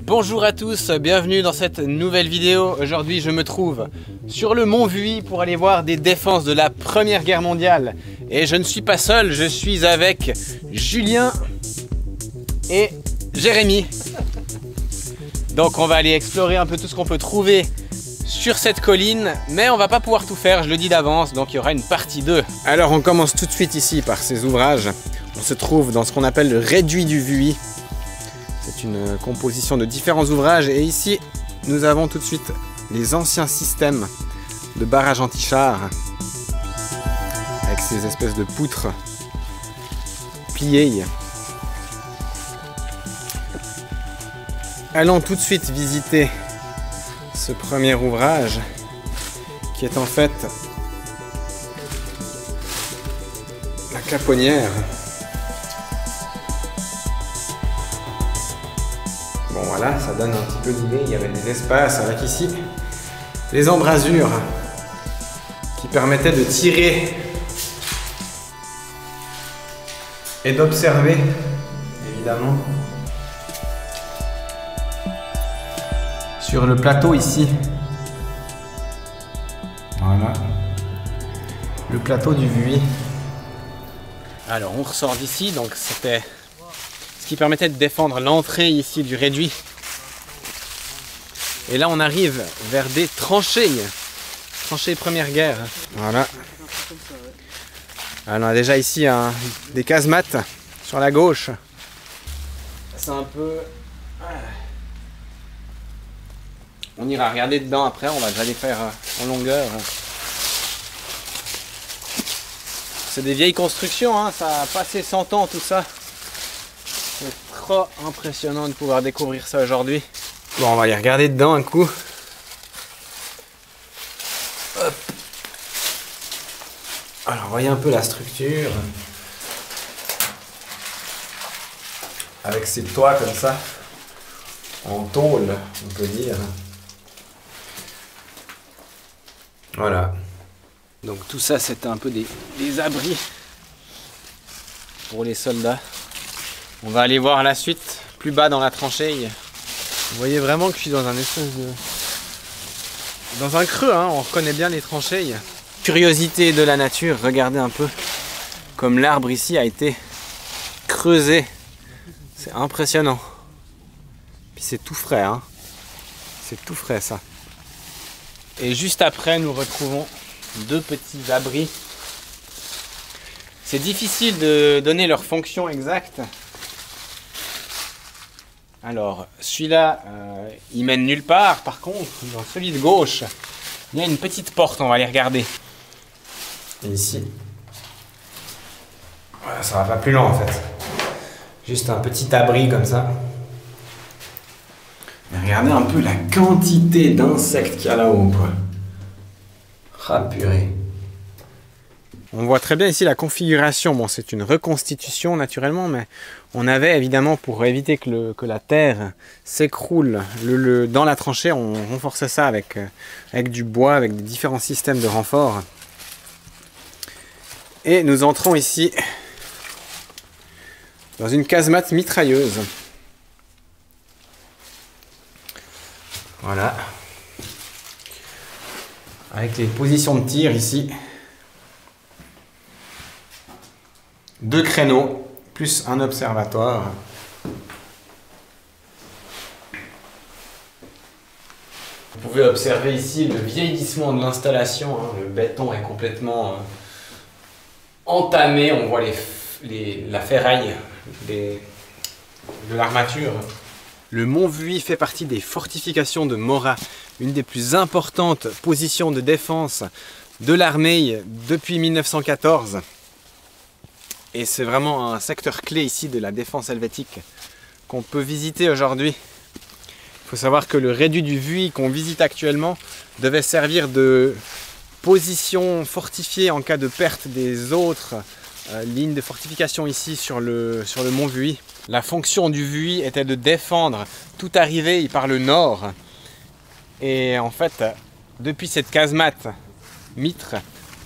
Bonjour à tous, bienvenue dans cette nouvelle vidéo. Aujourd'hui je me trouve sur le mont Vuy pour aller voir des défenses de la Première Guerre mondiale. Et je ne suis pas seul, je suis avec Julien et Jérémy. Donc on va aller explorer un peu tout ce qu'on peut trouver sur cette colline, mais on va pas pouvoir tout faire, je le dis d'avance, donc il y aura une partie 2. Alors on commence tout de suite ici par ces ouvrages. On se trouve dans ce qu'on appelle le réduit du Vuy. C'est une composition de différents ouvrages et ici nous avons tout de suite les anciens systèmes de barrage anti-char avec ces espèces de poutres pliées. Allons tout de suite visiter ce premier ouvrage qui est en fait la caponnière. Bon voilà, ça donne un petit peu d'idée, il y avait des espaces avec ici les embrasures qui permettaient de tirer et d'observer évidemment sur le plateau ici. Voilà, le plateau du Vuy. Alors on ressort d'ici, donc c'était ce qui permettait de défendre l'entrée ici du réduit. Et là on arrive vers des tranchées. Tranchées Première Guerre. Voilà. Alors on a déjà ici des casemates sur la gauche. C'est un peu... On ira regarder dedans après, on va déjà les faire en longueur. C'est des vieilles constructions, hein, ça a passé 100 ans tout ça. C'est trop impressionnant de pouvoir découvrir ça aujourd'hui. Bon, on va aller regarder dedans un coup. Hop. Alors, voyez un peu la structure. Avec ces toits comme ça. En tôle, on peut dire. Voilà. Donc tout ça, c'était un peu des abris pour les soldats. On va aller voir la suite, plus bas dans la tranchée. Vous voyez vraiment que je suis dans un espèce de... dans un creux, hein, on reconnaît bien les tranchées. Curiosité de la nature, regardez un peu comme l'arbre ici a été creusé. C'est impressionnant. Puis c'est tout frais, hein. C'est tout frais ça. Et juste après, nous retrouvons deux petits abris. C'est difficile de donner leur fonction exacte. Alors, celui-là, il mène nulle part. Par contre, dans celui de gauche, il y a une petite porte, on va aller regarder. Et ici, voilà, ça va pas plus loin en fait. Juste un petit abri comme ça. Mais regardez un peu la quantité d'insectes qu'il y a là-haut, quoi. Ah purée. On voit très bien ici la configuration. Bon, c'est une reconstitution naturellement, mais on avait évidemment, pour éviter que la terre s'écroule dans la tranchée, on renforçait ça avec du bois, avec des différents systèmes de renfort. Et nous entrons ici dans une casemate mitrailleuse. Voilà. Avec les positions de tir ici. 2 créneaux, plus un observatoire. Vous pouvez observer ici le vieillissement de l'installation. Hein. Le béton est complètement entamé. On voit la ferraille de l'armature. Le mont Vuy fait partie des fortifications de Morat, une des plus importantes positions de défense de l'armée depuis 1914. Et c'est vraiment un secteur clé ici de la défense helvétique qu'on peut visiter aujourd'hui. Il faut savoir que le réduit du Vuy qu'on visite actuellement devait servir de position fortifiée en cas de perte des autres lignes de fortification ici sur le mont Vuy. La fonction du Vuy était de défendre toute arrivée par le nord. Et en fait, depuis cette casemate mitre,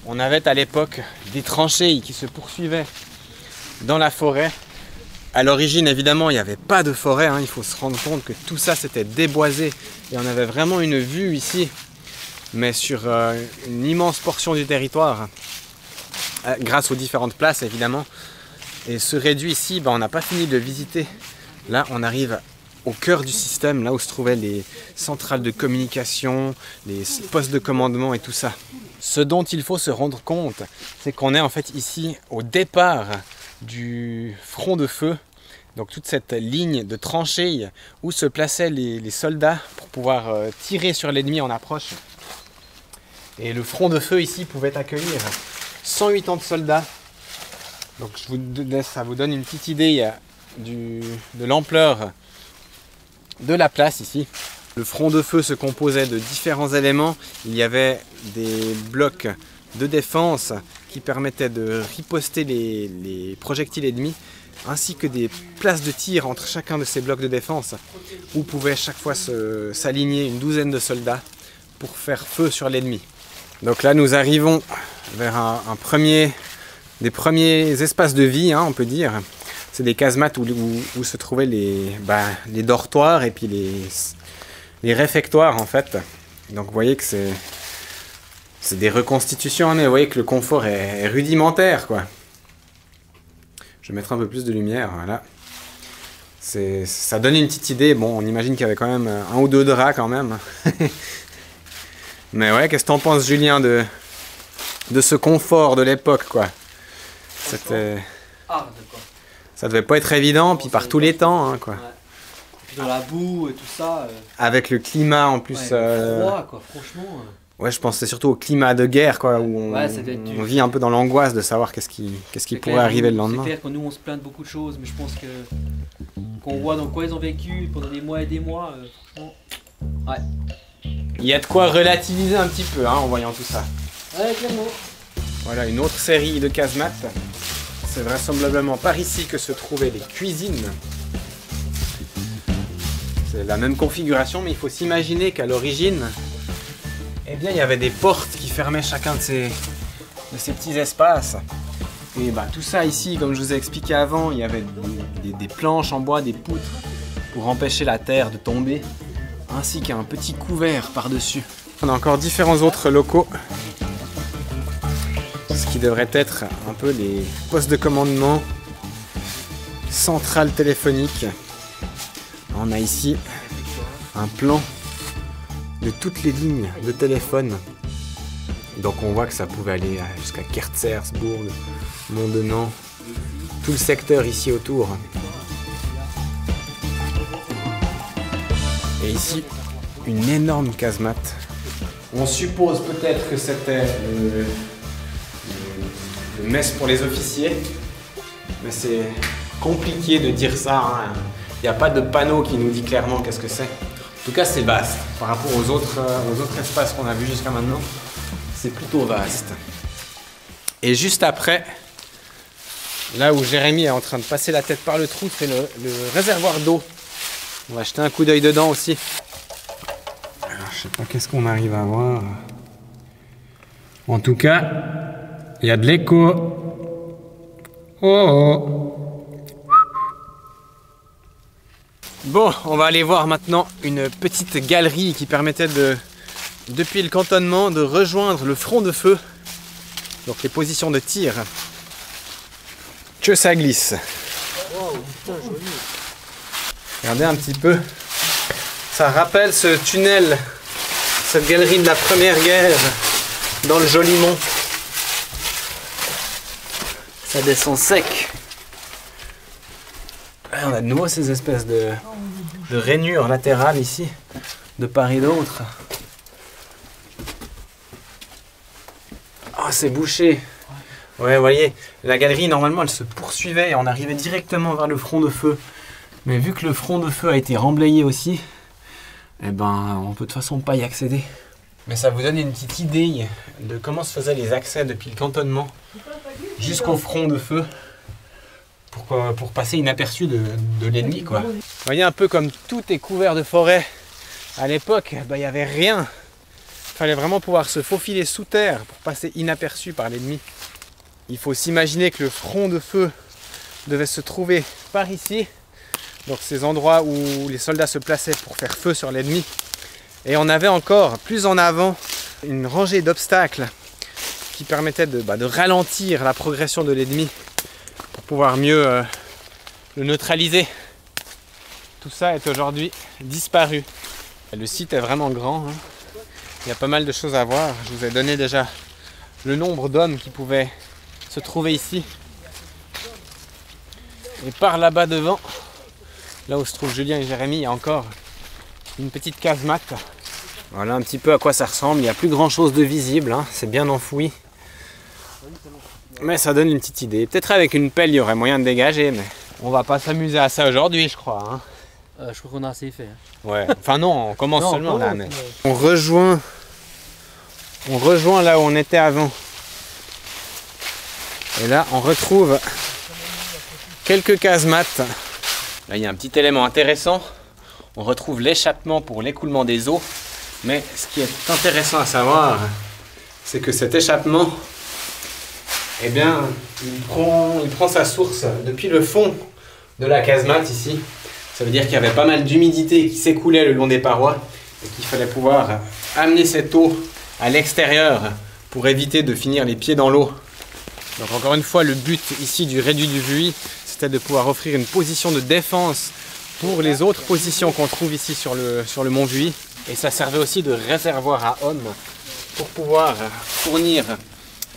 on avait à l'époque des tranchées qui se poursuivaient dans la forêt À l'origine, évidemment, il n'y avait pas de forêt, hein. Il faut se rendre compte que tout ça c'était déboisé et on avait vraiment une vue ici, mais sur une immense portion du territoire, grâce aux différentes places évidemment. Et ce réduit ici, on n'a pas fini de le visiter. Là, on arrive au cœur du système, là où se trouvaient les centrales de communication, les postes de commandement et tout ça. Ce dont il faut se rendre compte, c'est qu'on est en fait ici au départ du front de feu. Donc toute cette ligne de tranchées où se plaçaient les soldats pour pouvoir tirer sur l'ennemi en approche. Et le front de feu ici pouvait accueillir 180 soldats. Donc ça vous donne une petite idée de l'ampleur de la place ici. Le front de feu se composait de différents éléments. Il y avait des blocs de défense qui permettaient de riposter les projectiles ennemis, ainsi que des places de tir entre chacun de ces blocs de défense, où pouvaient chaque fois s'aligner une douzaine de soldats pour faire feu sur l'ennemi. Donc là nous arrivons vers des premiers espaces de vie, hein, on peut dire. C'est des casemates où se trouvaient les dortoirs et puis les réfectoires en fait. Donc vous voyez que c'est des reconstitutions, mais vous voyez que le confort est rudimentaire quoi. Je vais mettre un peu plus de lumière, voilà. Ça donne une petite idée. Bon, on imagine qu'il y avait quand même un ou deux draps quand même. Mais ouais, qu'est-ce que t'en penses, Julien, de ce confort de l'époque, quoi? C'était... hard, quoi. Ça devait pas être évident, puis par tous les temps, hein, quoi. Ouais. Et puis dans la boue et tout ça. Avec le climat en plus. Ouais, froid, quoi, franchement. Ouais, je pensais surtout au climat de guerre, quoi, où on vit un peu dans l'angoisse de savoir qu'est-ce qui pourrait arriver le lendemain. C'est clair que nous on se plaint de beaucoup de choses, mais je pense que qu'on voit dans quoi ils ont vécu pendant des mois et des mois, franchement, ouais. Il y a de quoi relativiser un petit peu, hein, en voyant tout ça. Ouais, clairement. Voilà, une autre série de casemates. C'est vraisemblablement par ici que se trouvaient les cuisines. C'est la même configuration, mais il faut s'imaginer qu'à l'origine, eh bien, il y avait des portes qui fermaient chacun de ces petits espaces. Et tout ça ici, comme je vous ai expliqué avant, il y avait des planches en bois, des poutres pour empêcher la terre de tomber, ainsi qu'un petit couvert par-dessus. On a encore différents autres locaux, ce qui devrait être un peu les postes de commandement, centrales téléphoniques. On a ici un plan de toutes les lignes de téléphone. Donc on voit que ça pouvait aller jusqu'à Kertzersbourg, Mondenant, tout le secteur ici autour. Et ici, une énorme casemate. On suppose peut-être que c'était le mess pour les officiers, mais c'est compliqué de dire ça, hein. Il n'y a pas de panneau qui nous dit clairement qu'est-ce que c'est. En tout cas, c'est vaste par rapport aux autres espaces qu'on a vus jusqu'à maintenant. C'est plutôt vaste. Et juste après, là où Jérémy est en train de passer la tête par le trou, c'est le réservoir d'eau. On va jeter un coup d'œil dedans aussi. Alors, je sais pas qu'est-ce qu'on arrive à voir. En tout cas, il y a de l'écho. Oh. Bon, on va aller voir maintenant une petite galerie qui permettait depuis le cantonnement, de rejoindre le front de feu. Donc les positions de tir. Que ça glisse. Wow, putain, joli. Regardez un petit peu. Ça rappelle ce tunnel, cette galerie de la Première Guerre dans le Jolimont. Ça descend sec. On a de nouveau ces espèces de rainures latérales ici, de part et d'autre. Oh, c'est bouché. Ouais, vous voyez, la galerie, normalement, elle se poursuivait et on arrivait directement vers le front de feu. Mais vu que le front de feu a été remblayé aussi, eh ben, on peut de toute façon pas y accéder. Mais ça vous donne une petite idée de comment se faisaient les accès depuis le cantonnement jusqu'au front de feu pour passer inaperçu de l'ennemi, quoi. Vous voyez, un peu comme tout est couvert de forêt à l'époque, il n'y avait rien. Il fallait vraiment pouvoir se faufiler sous terre pour passer inaperçu par l'ennemi. Il faut s'imaginer que le front de feu devait se trouver par ici. Donc ces endroits où les soldats se plaçaient pour faire feu sur l'ennemi. Et on avait encore plus en avant une rangée d'obstacles qui permettait de ralentir la progression de l'ennemi pour pouvoir mieux le neutraliser. Tout ça est aujourd'hui disparu. Le site est vraiment grand, hein. Il y a pas mal de choses à voir. Je vous ai donné déjà le nombre d'hommes qui pouvaient se trouver ici. Et par là-bas devant, là où se trouvent Julien et Jérémy, il y a encore une petite casemate. Voilà un petit peu à quoi ça ressemble. Il n'y a plus grand chose de visible, hein. C'est bien enfoui. Mais ça donne une petite idée. Peut-être avec une pelle, il y aurait moyen de dégager, mais on va pas s'amuser à ça aujourd'hui, je crois, hein. Je crois qu'on a assez fait. Hein. Ouais, enfin non, on commence Non, seulement là. Mais... mais- On rejoint là où on était avant. Et là, on retrouve quelques casemates. Là, il y a un petit élément intéressant. On retrouve l'échappement pour l'écoulement des eaux. Mais ce qui est intéressant à savoir, c'est que cet échappement, eh bien, il prend sa source depuis le fond de la casemate ici. Ça veut dire qu'il y avait pas mal d'humidité qui s'écoulait le long des parois et qu'il fallait pouvoir amener cette eau à l'extérieur pour éviter de finir les pieds dans l'eau. Donc encore une fois, le but ici du réduit du Vuy, c'était de pouvoir offrir une position de défense pour les autres positions qu'on trouve ici sur le mont Vuy. Et ça servait aussi de réservoir à hommes pour pouvoir fournir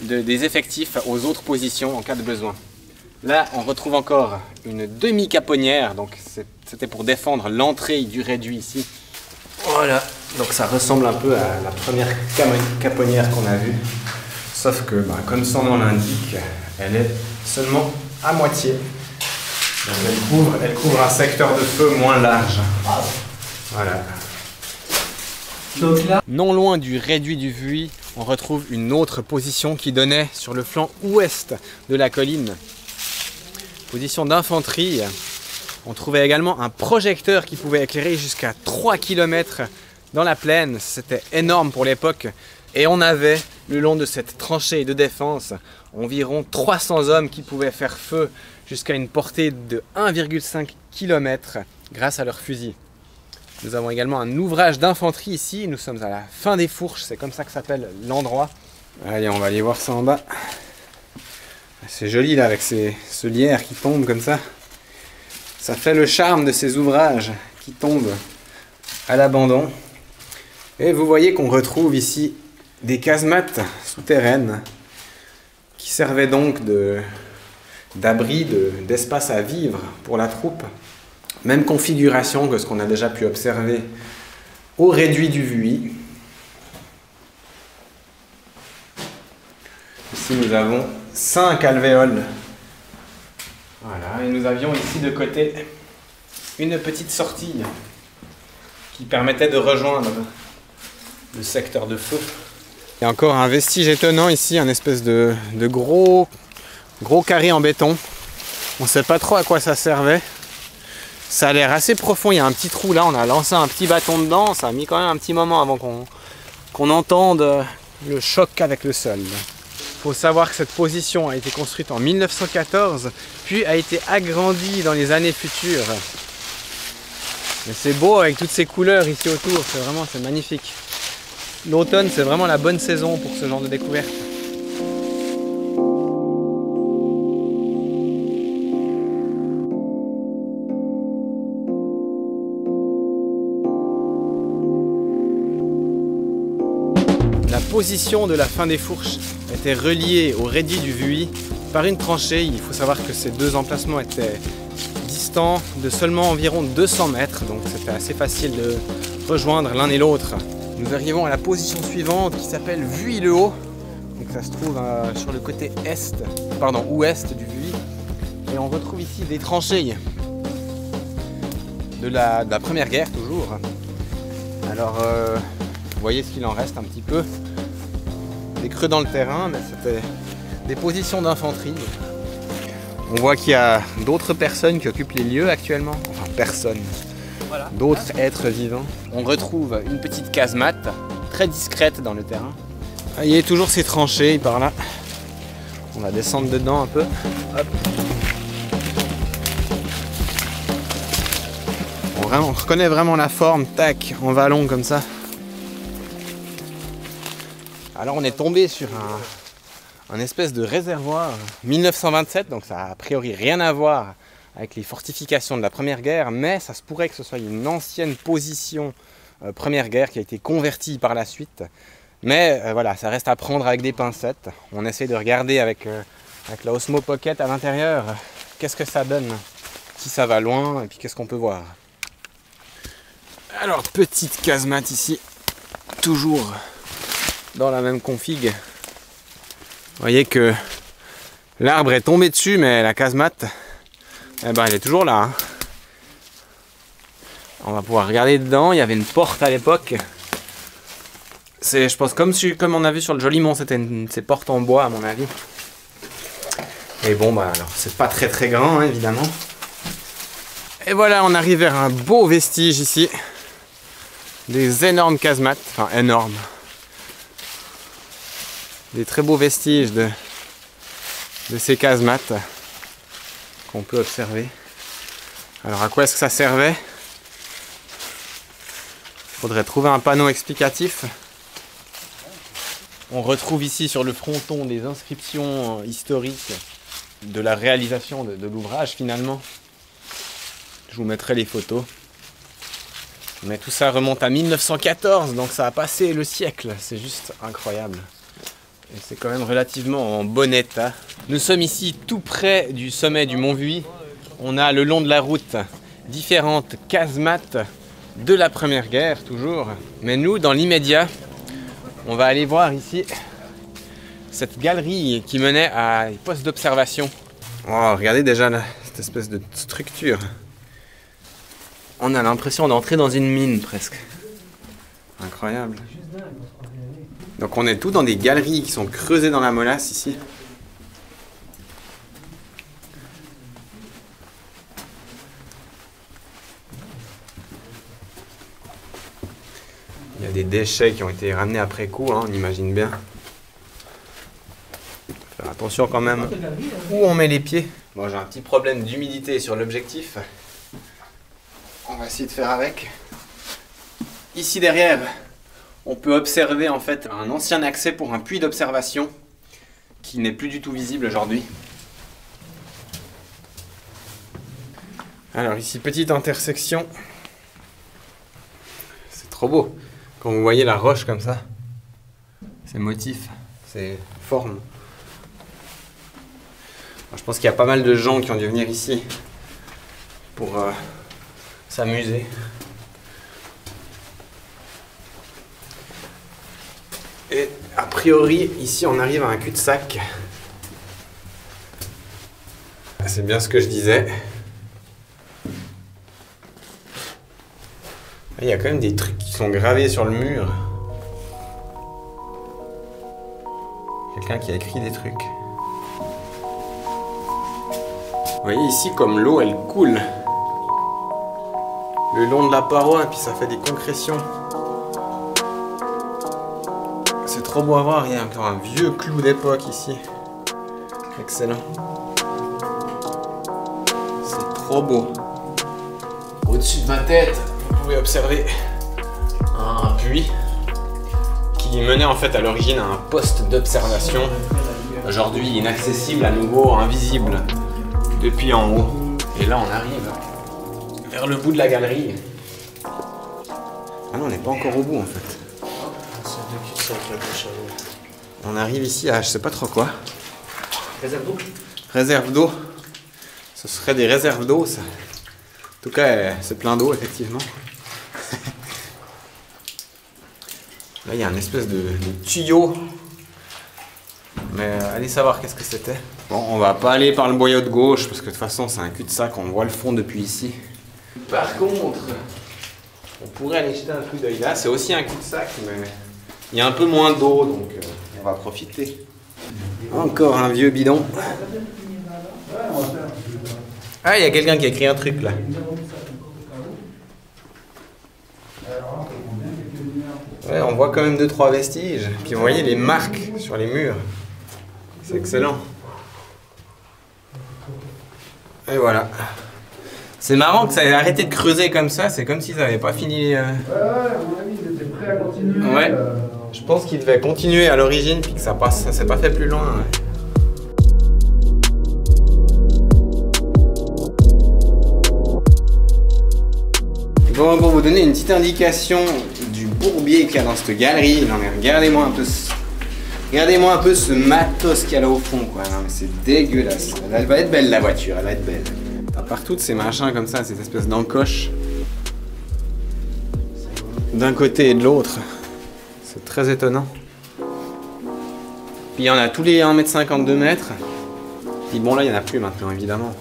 des effectifs aux autres positions en cas de besoin. Là, on retrouve encore une demi-caponnière, donc c'était pour défendre l'entrée du réduit ici. Voilà, donc ça ressemble un peu à la première caponnière qu'on a vue, sauf que, comme son nom l'indique, elle est seulement à moitié. Donc elle couvre un secteur de feu moins large. Voilà. Donc là, non loin du réduit du Vuy, on retrouve une autre position qui donnait sur le flanc ouest de la colline. Position d'infanterie. On trouvait également un projecteur qui pouvait éclairer jusqu'à 3 km dans la plaine. C'était énorme pour l'époque. Et on avait, le long de cette tranchée de défense, environ 300 hommes qui pouvaient faire feu jusqu'à une portée de 1,5 km grâce à leurs fusils. Nous avons également un ouvrage d'infanterie ici. Nous sommes à la fin des Fourches, c'est comme ça que s'appelle l'endroit. Allez, on va aller voir ça en bas. C'est joli là avec ce lierre qui tombe comme ça. Ça fait le charme de ces ouvrages qui tombent à l'abandon. Et vous voyez qu'on retrouve ici des casemates souterraines qui servaient donc d'abri, d'espace à vivre pour la troupe. Même configuration que ce qu'on a déjà pu observer au réduit du Vuy. Ici nous avons 5 alvéoles. Voilà, et nous avions ici de côté une petite sortie qui permettait de rejoindre le secteur de feu. Il y a encore un vestige étonnant ici, un espèce de gros carré en béton. On ne sait pas trop à quoi ça servait. Ça a l'air assez profond, il y a un petit trou là, on a lancé un petit bâton dedans, ça a mis quand même un petit moment avant qu'on entende le choc avec le sol. Il faut savoir que cette position a été construite en 1914, puis a été agrandie dans les années futures. Mais c'est beau avec toutes ces couleurs ici autour, c'est magnifique. L'automne, c'est vraiment la bonne saison pour ce genre de découverte. La position de la fin des Fourches était reliée au réduit du Vuy par une tranchée. Il faut savoir que ces deux emplacements étaient distants de seulement environ 200 mètres, donc c'était assez facile de rejoindre l'un et l'autre. Nous arrivons à la position suivante qui s'appelle Vuy-le-Haut. Donc ça se trouve sur le côté ouest du Vuy. Et on retrouve ici des tranchées de la Première Guerre toujours. Alors vous voyez ce qu'il en reste un petit peu. Des creux dans le terrain, mais c'était des positions d'infanterie. On voit qu'il y a d'autres personnes qui occupent les lieux actuellement. Enfin, personnes. Voilà. D'autres êtres vivants. On retrouve une petite casemate, très discrète dans le terrain. Il y a toujours ces tranchées par là. On va descendre dedans un peu. Hop. on reconnaît vraiment la forme, tac, en vallon comme ça. Alors on est tombé sur un espèce de réservoir 1927, donc ça a priori rien à voir avec les fortifications de la Première Guerre, mais ça se pourrait que ce soit une ancienne position Première Guerre qui a été convertie par la suite. Mais voilà, ça reste à prendre avec des pincettes. On essaie de regarder avec la Osmo Pocket à l'intérieur qu'est-ce que ça donne, si ça va loin, et puis qu'est-ce qu'on peut voir. Alors, petite casemate ici, toujours dans la même config. Vous voyez que l'arbre est tombé dessus, mais la casemate, eh ben, elle est toujours là. Hein. On va pouvoir regarder dedans. Il y avait une porte à l'époque. C'est, je pense, comme on a vu sur le Jolimont, c'était ces portes en bois, à mon avis. Et bon, bah alors, c'est pas très très grand, hein, évidemment. Et voilà, on arrive vers un beau vestige ici. Des énormes casemates, enfin énormes. Des très beaux vestiges de ces casemates qu'on peut observer. Alors à quoi est-ce que ça servait? Il faudrait trouver un panneau explicatif. On retrouve ici sur le fronton des inscriptions historiques de la réalisation de l'ouvrage finalement. Je vous mettrai les photos. Mais tout ça remonte à 1914, donc ça a passé le siècle. C'est juste incroyable. Et c'est quand même relativement en bon état. Nous sommes ici tout près du sommet du Mont Vuy. On a le long de la route différentes casemates de la Première Guerre, toujours. Mais nous, dans l'immédiat, on va aller voir ici cette galerie qui menait à des postes d'observation. Oh, regardez déjà là, cette espèce de structure. On a l'impression d'entrer dans une mine presque. Incroyable. Donc on est tout dans des galeries qui sont creusées dans la molasse ici. Il y a des déchets qui ont été ramenés après coup, hein, on imagine bien. Faire attention quand même où on met les pieds. Bon, j'ai un petit problème d'humidité sur l'objectif. On va essayer de faire avec. Ici derrière, on peut observer en fait un ancien accès pour un puits d'observation qui n'est plus du tout visible aujourd'hui. Alors ici, petite intersection. C'est trop beau. Quand vous voyez la roche comme ça, ces motifs, ces formes. Alors, je pense qu'il y a pas mal de gens qui ont dû venir ici pour s'amuser. Et a priori, ici on arrive à un cul-de-sac. C'est bien ce que je disais. Il y a quand même des trucs qui sont gravés sur le mur. Quelqu'un qui a écrit des trucs. Vous voyez ici comme l'eau elle coule le long de la paroi et puis ça fait des concrétions. C'est trop beau à voir, il y a encore un vieux clou d'époque ici. Excellent. C'est trop beau. Au-dessus de ma tête, vous pouvez observer un puits qui menait en fait à l'origine à un poste d'observation. Aujourd'hui inaccessible, à nouveau invisible depuis en haut. Et là on arrive vers le bout de la galerie. Ah non, on n'est pas encore au bout en fait. On arrive ici à je sais pas trop quoi. Réserve d'eau. Réserve d'eau. Ce serait des réserves d'eau ça. En tout cas, c'est plein d'eau effectivement. Là, il y a une espèce de tuyau. Mais allez savoir qu'est-ce que c'était. Bon, on va pas aller par le boyau de gauche parce que de toute façon, c'est un cul-de-sac. On voit le fond depuis ici. Par contre, on pourrait aller jeter un coup d'œil là. C'est aussi un cul-de-sac, mais il y a un peu moins d'eau, donc on va profiter. Encore un vieux bidon. Ah, il y a quelqu'un qui a écrit un truc là. Ouais, on voit quand même 2-3 vestiges. Puis vous voyez les marques sur les murs. C'est excellent. Et voilà. C'est marrant que ça ait arrêté de creuser comme ça, c'est comme s'ils n'avaient pas fini. Ouais, à mon avis, ils étaient prêts à continuer. Ouais. Je pense qu'ils devaient continuer à l'origine, puis que ça s'est pas fait plus loin. Ouais. Bon, pour vous donner une petite indication du bourbier qu'il y a dans cette galerie, non mais regardez-moi un peu ce matos qu'il y a là au fond, quoi. Non mais c'est dégueulasse. Elle va être belle la voiture, elle va être belle. T'as partout de ces machins comme ça, ces espèces d'encoches. D'un côté et de l'autre. C'est très étonnant. Puis il y en a tous les 1,50 m, 2 mètres. Puis bon là il n'y en a plus maintenant évidemment.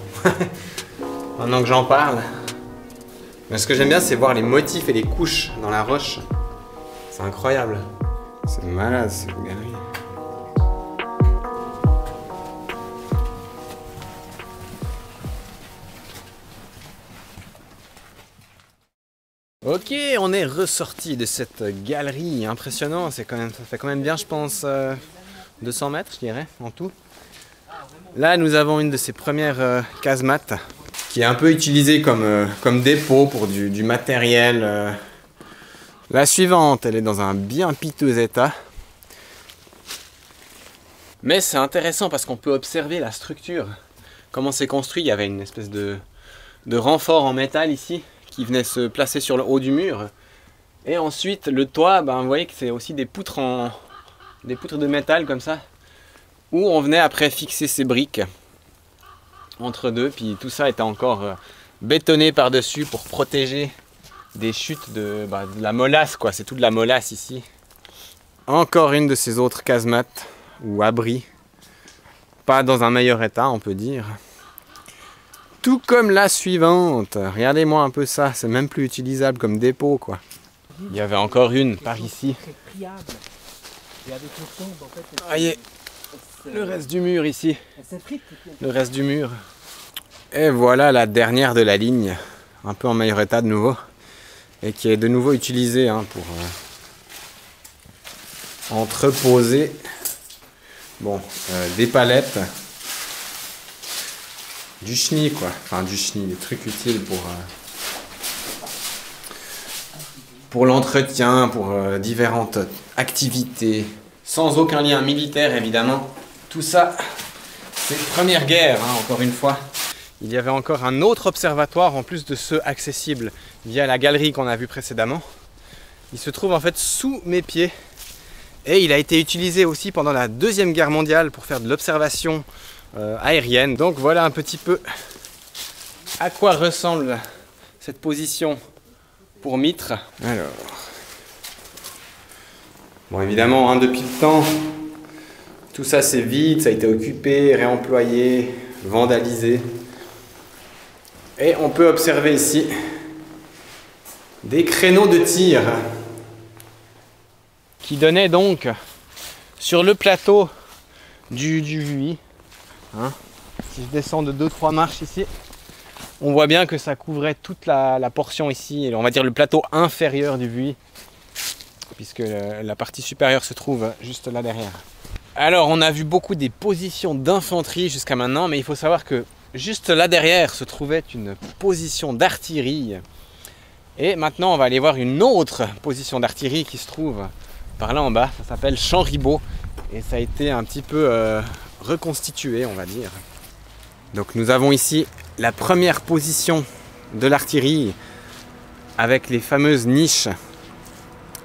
Maintenant que j'en parle. Mais ce que j'aime bien, c'est voir les motifs et les couches dans la roche. C'est incroyable. C'est malade cette galerie. Ok, on est ressorti de cette galerie. Impressionnant, ça fait quand même bien, je pense, 200 mètres, je dirais, en tout. Là, nous avons une de ces premières casemates, qui est un peu utilisée comme dépôt pour du matériel. La suivante, elle est dans un bien piteux état. Mais c'est intéressant parce qu'on peut observer la structure. Comment c'est construit, il y avait une espèce de renfort en métal ici, qui venait se placer sur le haut du mur. Et ensuite, le toit, vous voyez que c'est aussi des poutres de métal comme ça, où on venait après fixer ces briques entre deux, puis tout ça était encore bétonné par-dessus pour protéger des chutes de la molasse, quoi. C'est tout de la molasse ici. Encore une de ces autres casemates ou abris, pas dans un meilleur état on peut dire. Tout comme la suivante. Regardez-moi un peu ça, c'est même plus utilisable comme dépôt, quoi. Il y avait encore une par ici. Voyez, le reste du mur ici. Le reste du mur. Et voilà la dernière de la ligne, un peu en meilleur état de nouveau, et qui est de nouveau utilisée pour entreposer des palettes, du chenille, quoi. Enfin du chenille, des trucs utiles pour l'entretien, pour différentes activités, sans aucun lien militaire évidemment. Tout ça, c'est première guerre, encore une fois. Il y avait encore un autre observatoire en plus de ceux accessibles via la galerie qu'on a vue précédemment. Il se trouve en fait sous mes pieds et il a été utilisé aussi pendant la Deuxième Guerre mondiale pour faire de l'observation aérienne. Donc voilà un petit peu à quoi ressemble cette position pour Mitre. Alors, bon évidemment depuis le temps, tout ça c'est vide, ça a été occupé, réemployé, vandalisé. Et on peut observer ici des créneaux de tir qui donnaient donc sur le plateau du Vuy. Si je descends de 2-3 marches ici, on voit bien que ça couvrait toute la portion ici, on va dire le plateau inférieur du Vuy, puisque la partie supérieure se trouve juste là derrière. Alors on a vu beaucoup des positions d'infanterie jusqu'à maintenant, mais il faut savoir que juste là derrière se trouvait une position d'artillerie. Et maintenant on va aller voir une autre position d'artillerie qui se trouve par là en bas. Ça s'appelle Champ Ribaud et ça a été un petit peu reconstitué, on va dire. Donc nous avons ici la première position de l'artillerie avec les fameuses niches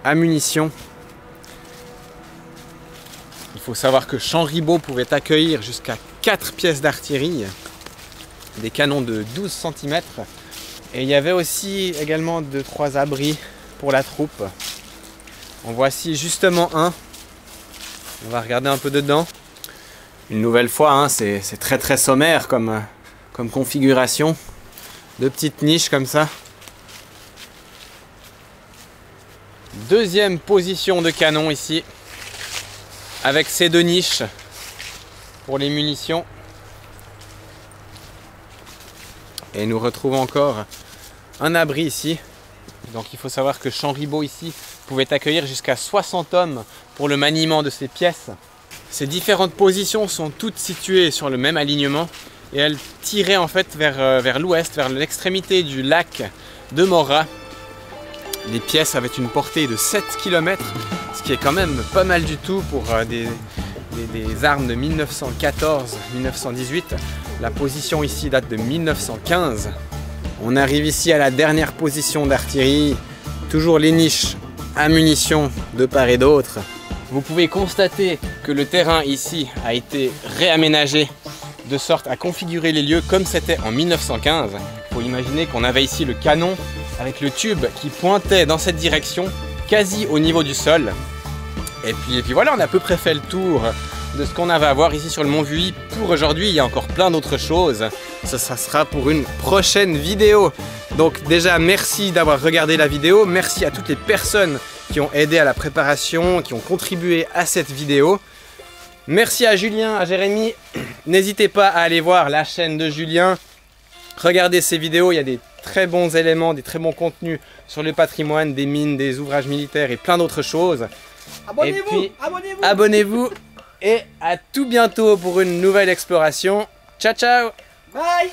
à munitions. Il faut savoir que Champ Ribaud pouvait accueillir jusqu'à 4 pièces d'artillerie, des canons de 12 cm. Et il y avait aussi également 2-3 abris pour la troupe. En voici justement un. On va regarder un peu dedans. Une nouvelle fois, c'est très très sommaire comme configuration. 2 petites niches comme ça. Deuxième position de canon ici, avec ces 2 niches pour les munitions. Et nous retrouvons encore un abri ici. Donc il faut savoir que Champ Ribaud ici pouvait accueillir jusqu'à 60 hommes pour le maniement de ces pièces. Ces différentes positions sont toutes situées sur le même alignement. et elle tirait en fait vers l'ouest, vers l'extrémité du lac de Morat. Les pièces avaient une portée de 7 km, ce qui est quand même pas mal du tout pour des armes de 1914-1918. La position ici date de 1915. On arrive ici à la dernière position d'artillerie, toujours les niches à munitions de part et d'autre. Vous pouvez constater que le terrain ici a été réaménagé de sorte à configurer les lieux comme c'était en 1915. Il faut imaginer qu'on avait ici le canon avec le tube qui pointait dans cette direction, quasi au niveau du sol. Et puis voilà, on a à peu près fait le tour de ce qu'on avait à voir ici sur le Mont Vuilly pour aujourd'hui. Il y a encore plein d'autres choses. Ça sera pour une prochaine vidéo. Donc déjà, merci d'avoir regardé la vidéo. Merci à toutes les personnes qui ont aidé à la préparation, qui ont contribué à cette vidéo. Merci à Julien, à Jérémy. N'hésitez pas à aller voir la chaîne de Julien. Regardez ces vidéos, il y a des très bons éléments, des très bons contenus sur le patrimoine, des mines, des ouvrages militaires et plein d'autres choses. Abonnez-vous, abonnez-vous et à tout bientôt pour une nouvelle exploration. Ciao ciao. Bye.